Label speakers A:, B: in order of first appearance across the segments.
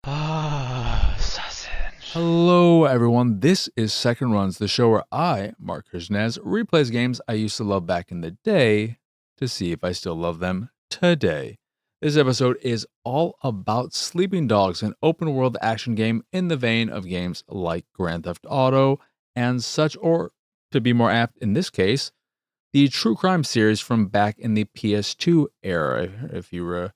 A: Sausage.
B: Hello, everyone. This is Second Runs, the show where I, Mark Krishnez, replays games I used to love back in the day to see if I still love them today. This episode is all about Sleeping Dogs, an open world action game in the vein of games like Grand Theft Auto and such, or to be more apt in this case, the true crime series from back in the PS2 era. If you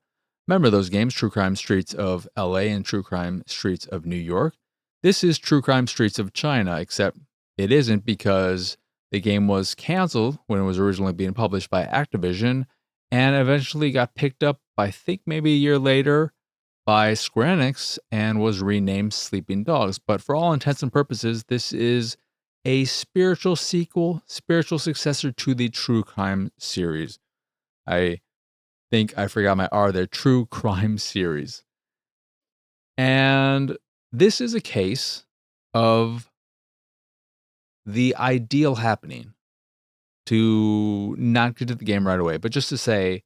B: remember those games, True Crime Streets of LA and True Crime Streets of New York. This is True Crime Streets of China, except it isn't because the game was canceled when it was originally being published by Activision and eventually got picked up, I think maybe a year later, by Square Enix and was renamed Sleeping Dogs. But for all intents and purposes, this is a spiritual sequel, spiritual successor to the True Crime series. I think I forgot my R there, True Crime series. And this is a case of the ideal happening, to not get to the game right away, but just to say,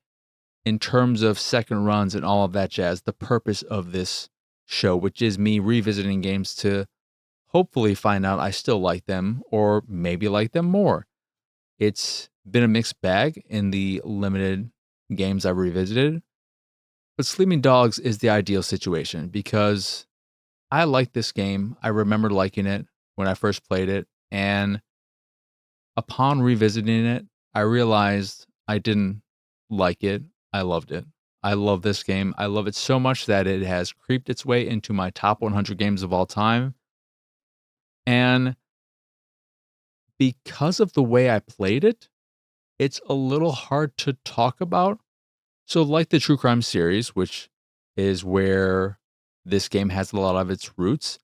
B: in terms of second runs and all of that jazz, the purpose of this show, which is me revisiting games to hopefully find out I still like them or maybe like them more. It's been a mixed bag in the limited games I've revisited, but Sleeping Dogs is the ideal situation because I like this game. I remember liking it when I first played it, and upon revisiting it, I realized I didn't like it. I loved it. I love this game. I love it so much that it has creeped its way into my top 100 games of all time. And because of the way I played it, it's a little hard to talk about. So, like the True Crime series, which is where this game has a lot of its roots,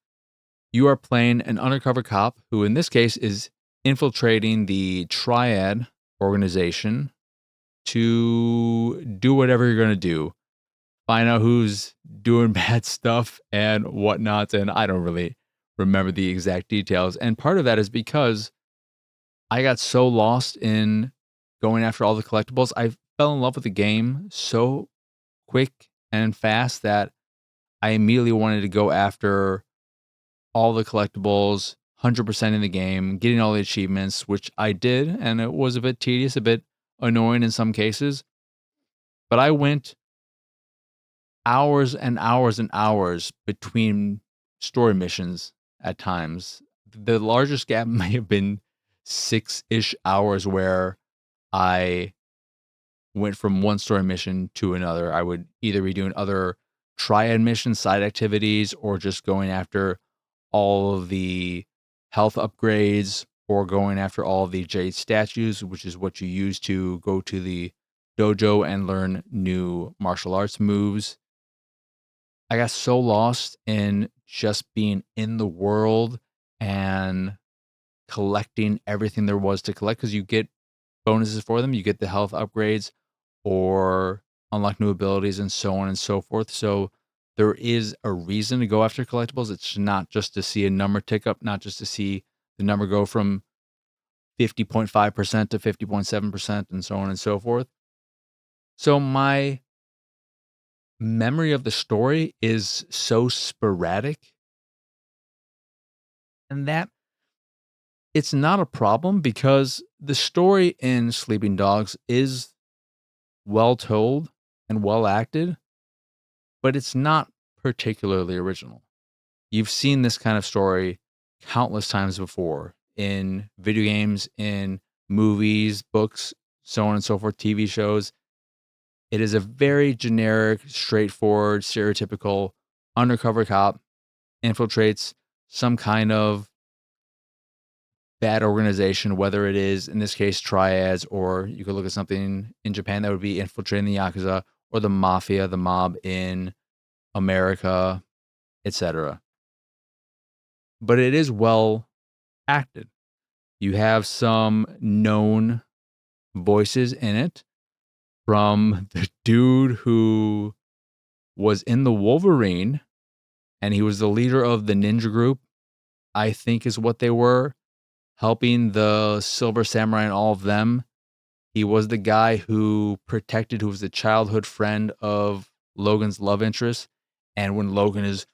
B: you are playing an undercover cop who, in this case, is infiltrating the Triad organization to do whatever you're going to do. Find out who's doing bad stuff and whatnot. And I don't really remember the exact details. And part of that is because I got so lost in going after all the collectibles. I fell in love with the game so quick and fast that I immediately wanted to go after all the collectibles, 100% in the game, getting all the achievements, which I did. And it was a bit tedious, a bit annoying in some cases. But I went hours and hours and hours between story missions at times. The largest gap may have been 6-ish hours where I went from one story mission to another. I would either be doing other triad missions, side activities, or just going after all of the health upgrades or going after all of the jade statues, which is what you use to go to the dojo and learn new martial arts moves. I got so lost in just being in the world and collecting everything there was to collect because you get bonuses for them. You get the health upgrades or unlock new abilities and so on and so forth. So there is a reason to go after collectibles. It's not just to see a number tick up, not just to see the number go from 50.5% to 50.7% and so on and so forth. So my memory of the story is so sporadic, and that it's not a problem because the story in Sleeping Dogs is well told and well acted, but it's not particularly original. You've seen this kind of story countless times before in video games, in movies, books, so on and so forth, TV shows. It is a very generic, straightforward, stereotypical undercover cop infiltrates some kind of bad organization, whether it is, in this case, triads, or you could look at something in Japan that would be infiltrating the Yakuza or the mafia, the mob in America, etc. But it is well acted. You have some known voices in it, from the dude who was in the Wolverine and he was the leader of the ninja group, I think is what they were, helping the Silver Samurai and all of them. He was the guy who was the childhood friend of Logan's love interest. And when Logan is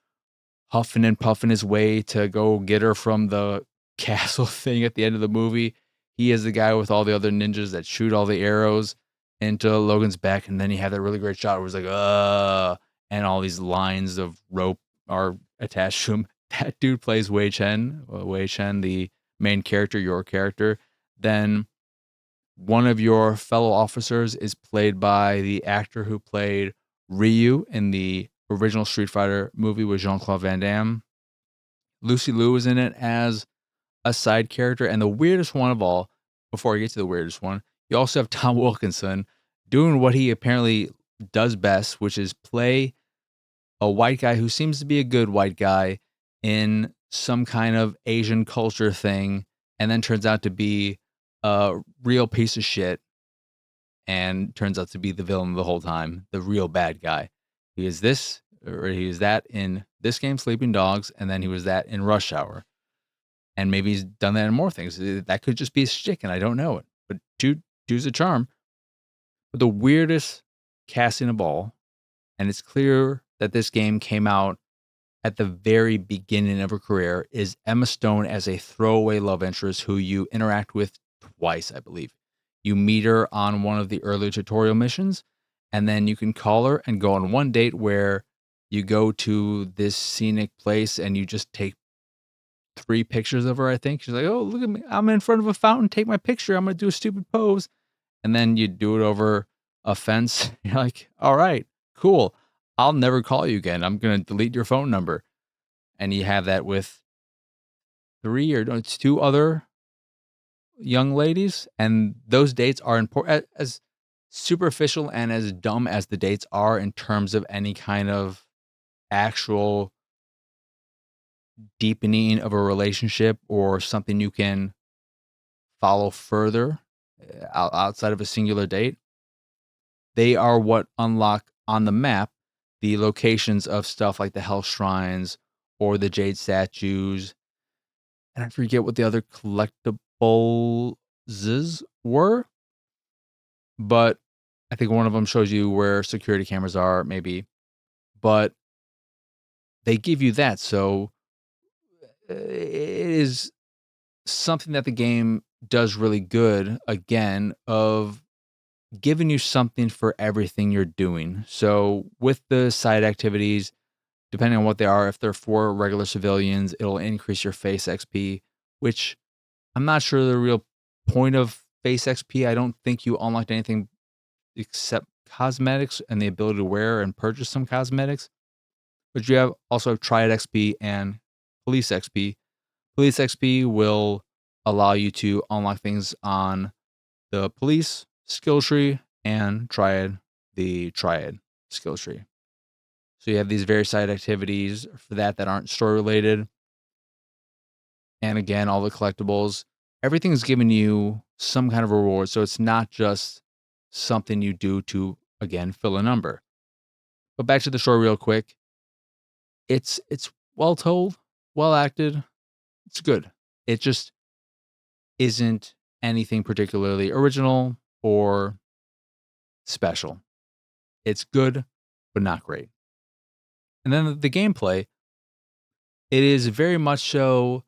B: huffing and puffing his way to go get her from the castle thing at the end of the movie. He is the guy with all the other ninjas that shoot all the arrows into Logan's back, and then you have that really great shot where it's like, and all these lines of rope are attached to him. That dude plays Wei Chen, the main character, your character. Then one of your fellow officers is played by the actor who played Ryu in the original Street Fighter movie with Jean-Claude Van Damme. Lucy Liu is in it as a side character. And the weirdest one of all, before I get to the weirdest one, you also have Tom Wilkinson doing what he apparently does best, which is play a white guy who seems to be a good white guy in some kind of Asian culture thing, and then turns out to be a real piece of shit and turns out to be the villain the whole time, the real bad guy. He is this, or he is that in this game, Sleeping Dogs, and then he was that in Rush Hour. And maybe he's done that in more things. That could just be a shtick, and I don't know it. But dude's a charm. But the weirdest casting of all, and it's clear that this game came out at the very beginning of her career, is Emma Stone as a throwaway love interest who you interact with twice, I believe. You meet her on one of the early tutorial missions, and then you can call her and go on one date where you go to this scenic place and you just take 3 pictures of her, I think. She's like, "Oh, look at me. I'm in front of a fountain. Take my picture. I'm going to do a stupid pose." And then you do it over a fence. You're like, "All right, cool. I'll never call you again. I'm going to delete your phone number." And you have that with 3 or no, it's 2 other young ladies. And those dates are important, as superficial and as dumb as the dates are in terms of any kind of actual deepening of a relationship or something you can follow further outside of a singular date. They are what unlock on the map the locations of stuff like the Hell Shrines or the Jade statues. And I forget what the other collectibles were, but I think one of them shows you where security cameras are, maybe. But they give you that. So it is something that the game does really good, again, of giving you something for everything you're doing. So with the side activities, depending on what they are, if they're for regular civilians, it'll increase your face XP, which I'm not sure the real point of face XP. I don't think you unlocked anything except cosmetics and the ability to wear and purchase some cosmetics. But you have also Triad XP and Police XP. Police XP will allow you to unlock things on the police skill tree and the triad skill tree. So you have these various side activities for that aren't story related. And again, all the collectibles, everything's giving you some kind of reward. So it's not just something you do to, again, fill a number. But back to the story real quick. It's well told, well acted. It's good. It just isn't anything particularly original or special. It's good, but not great. And then the gameplay, it is very much so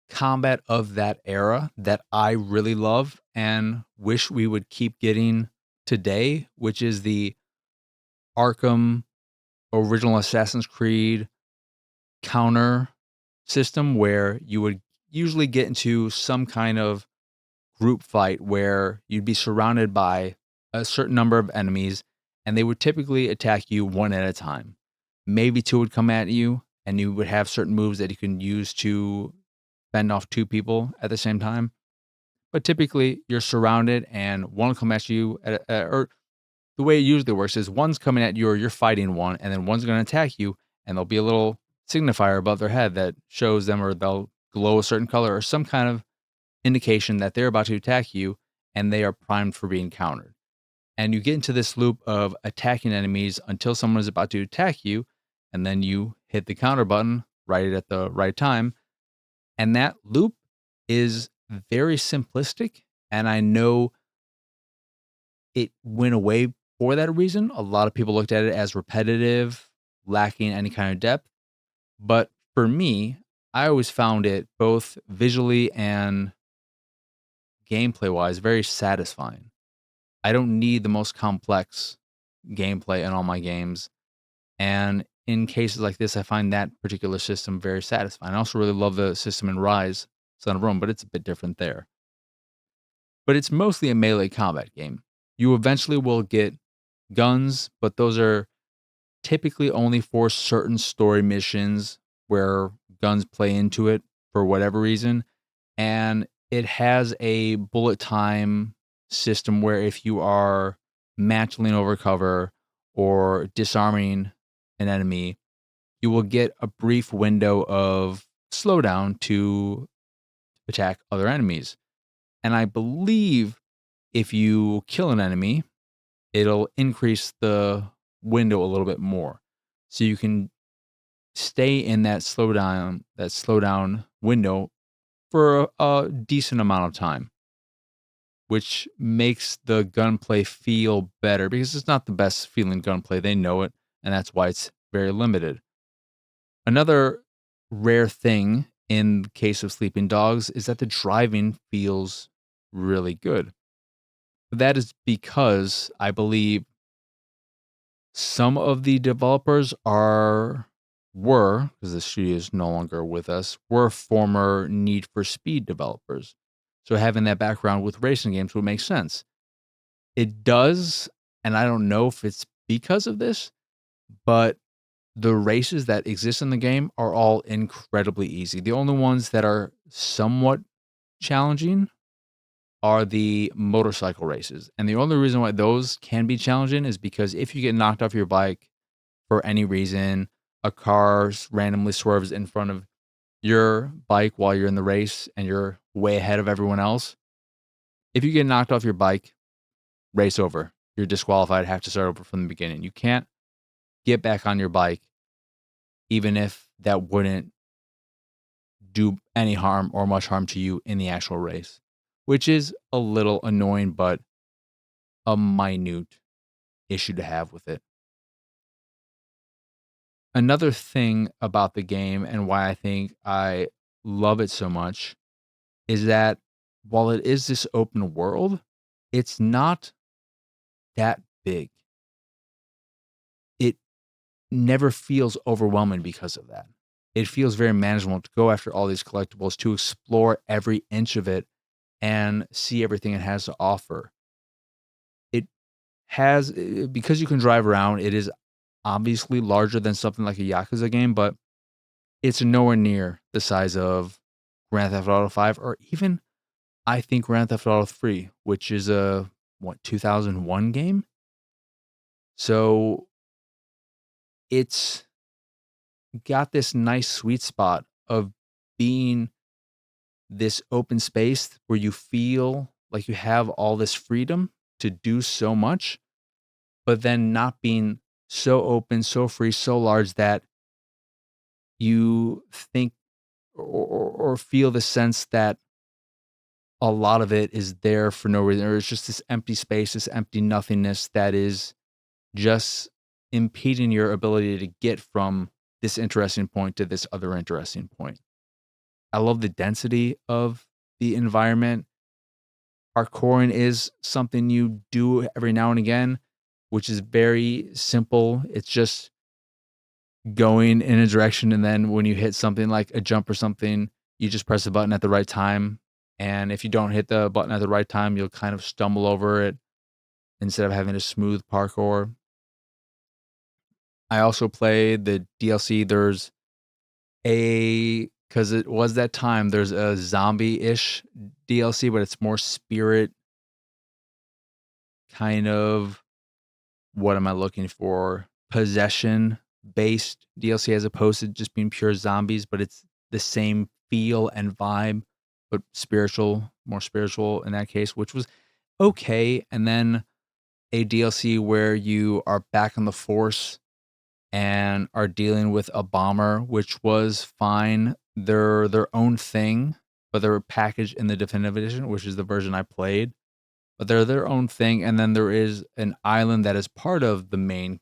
B: combat of that era that I really love and wish we would keep getting today, which is the Arkham original Assassin's Creed counter system where you would usually get into some kind of group fight where you'd be surrounded by a certain number of enemies and they would typically attack you one at a time. Maybe 2 would come at you and you would have certain moves that you can use to fend off 2 people at the same time. But typically you're surrounded and one will come at you or the way it usually works is one's coming at you or you're fighting one and then one's going to attack you and there'll be a little signifier above their head that shows them or they'll glow a certain color or some kind of indication that they're about to attack you and they are primed for being countered. And you get into this loop of attacking enemies until someone is about to attack you, and then you hit the counter button right at the right time. And that loop is very simplistic, and I know it went away for that reason. A lot of people looked at it as repetitive, lacking any kind of depth. But for me, I always found it both visually and gameplay wise very satisfying. I don't need the most complex gameplay in all my games. And in cases like this, I find that particular system very satisfying. I also really love the system in Rise, Son of Rome, but it's a bit different there. But it's mostly a melee combat game. You eventually will get guns, but those are typically only for certain story missions where guns play into it for whatever reason. And it has a bullet time system where if you are mantling over cover or disarming an enemy, you will get a brief window of slowdown to attack other enemies. And I believe if you kill an enemy, it'll increase the window a little bit more. So you can stay in that slowdown window for a decent amount of time, which makes the gunplay feel better because it's not the best feeling gunplay. They know it, and that's why it's very limited. Another rare thing in the case of Sleeping Dogs is that the driving feels really good. That is because I believe some of the developers were, because the studio is no longer with us, were former Need for Speed developers. So having that background with racing games would make sense. It does, and I don't know if it's because of this, but the races that exist in the game are all incredibly easy. The only ones that are somewhat challenging are the motorcycle races. And the only reason why those can be challenging is because if you get knocked off your bike for any reason, a car randomly swerves in front of your bike while you're in the race and you're way ahead of everyone else. If you get knocked off your bike, race over. You're disqualified, have to start over from the beginning. You can't get back on your bike, even if that wouldn't do any harm or much harm to you in the actual race, which is a little annoying, but a minute issue to have with it. Another thing about the game and why I think I love it so much is that while it is this open world, it's not that big. It never feels overwhelming because of that. It feels very manageable to go after all these collectibles, to explore every inch of it and see everything it has to offer. It has, because you can drive around, it is obviously larger than something like a Yakuza game, but it's nowhere near the size of Grand Theft Auto 5 or even I think Grand Theft Auto 3, which is a 2001 game. So it's got this nice sweet spot of being this open space where you feel like you have all this freedom to do so much, but then not being so open, so free, so large that you think or feel the sense that a lot of it is there for no reason, or it's just this empty space, this empty nothingness that is just impeding your ability to get from this interesting point to this other interesting point. I love the density of the environment. Parkouring is something you do every now and again, which is very simple. It's just going in a direction, and then when you hit something like a jump or something, you just press the button at the right time. And if you don't hit the button at the right time, you'll kind of stumble over it instead of having a smooth parkour. I also played the DLC. There's because it was that time, there's a zombie-ish DLC, but it's more spirit kind of, what am I looking for? Possession-based DLC as opposed to just being pure zombies, but it's the same feel and vibe, but more spiritual in that case, which was okay. And then a DLC where you are back on the force and are dealing with a bomber, which was fine. They're their own thing, but they're packaged in the definitive edition, which is the version I played. But they're their own thing. And then there is an island that is part of the main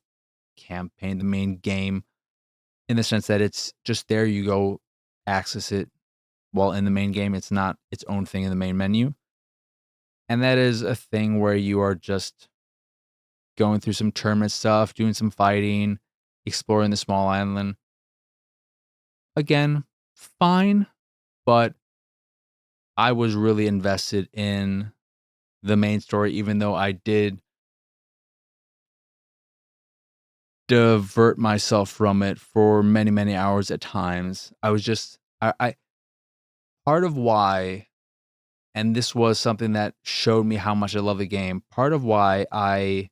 B: campaign, the main game, in the sense that it's just there. You go access it while in the main game. It's not its own thing in the main menu. And that is a thing where you are just going through some tournament stuff, doing some fighting, exploring the small island. Again, fine, but I was really invested in the main story, even though I did divert myself from it for many, many hours at times. I was just, I part of why, and this was something that showed me how much I love the game. Part of why I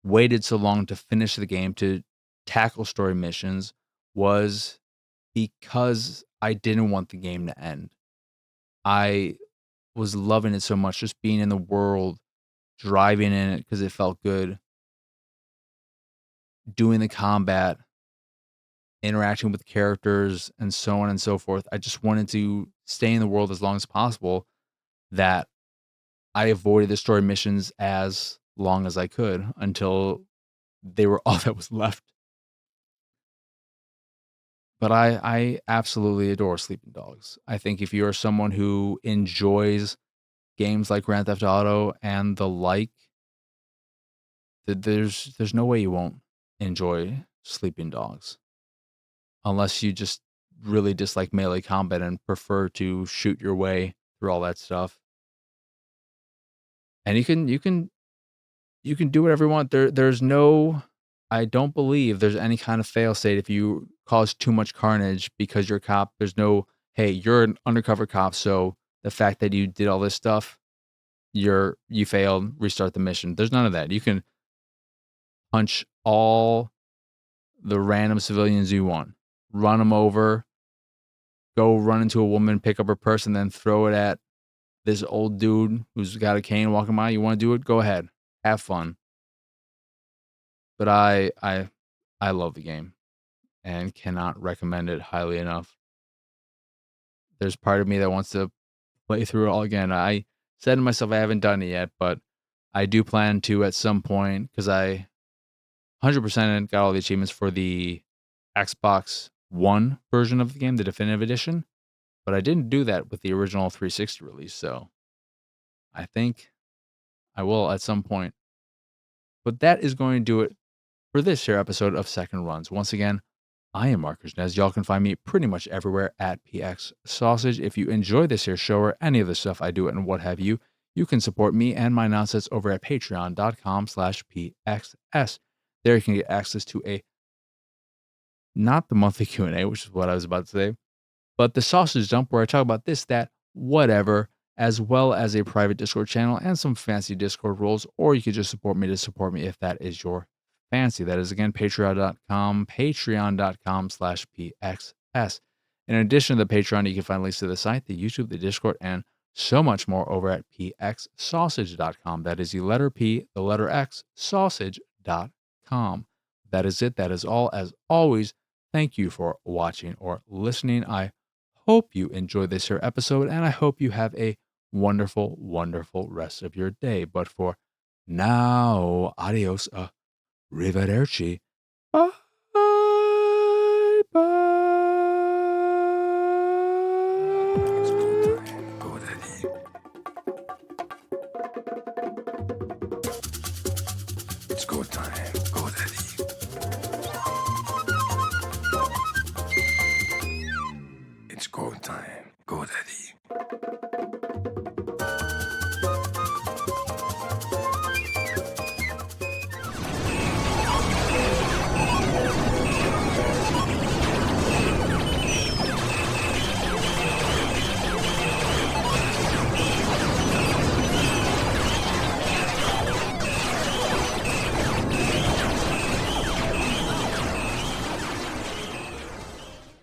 B: waited so long to finish the game to tackle story missions was because I didn't want the game to end. I was loving it so much, just being in the world, driving in it because it felt good, doing the combat, interacting with characters, and so on and so forth. I just wanted to stay in the world as long as possible, that I avoided the story missions as long as I could until they were all that was left. But I absolutely adore Sleeping Dogs. I think if you are someone who enjoys games like Grand Theft Auto and the like, there's no way you won't enjoy Sleeping Dogs, unless you just really dislike melee combat and prefer to shoot your way through all that stuff. And you can do whatever you want. There's no, I don't believe there's any kind of fail state if you cause too much carnage because you're a cop. There's no, hey, you're an undercover cop, so the fact that you did all this stuff, you failed, restart the mission. There's none of that. You can punch all the random civilians you want, run them over, go run into a woman, pick up her purse, and then throw it at this old dude who's got a cane walking by. You want to do it? Go ahead, have fun. But I love the game and cannot recommend it highly enough. There's part of me that wants to play through it all again. I said to myself I haven't done it yet, but I do plan to at some point because I 100% got all the achievements for the Xbox One version of the game, the definitive edition. But I didn't do that with the original 360 release, so I think I will at some point. But that is going to do it for this here episode of Second Runs. Once again, I am Marcus Nez. Y'all can find me pretty much everywhere at PX Sausage. If you enjoy this here show or any of the stuff I do and what have you, you can support me and my nonsense over at patreon.com/PXS. There you can get access to not the monthly Q&A, which is what I was about to say, but the sausage dump where I talk about this, that, whatever, as well as a private Discord channel and some fancy Discord roles, or you could just support me to support me if that is your fancy. That is, again, patreon.com/PXS. In addition to the Patreon, you can find links to the site, the YouTube, the Discord, and so much more over at pxsausage.com. That is the letter P, the letter X, sausage.com. That is it. That is all. As always, thank you for watching or listening. I hope you enjoyed this here episode, and I hope you have a wonderful, wonderful rest of your day. But for now, adios, arrivederci. Bye.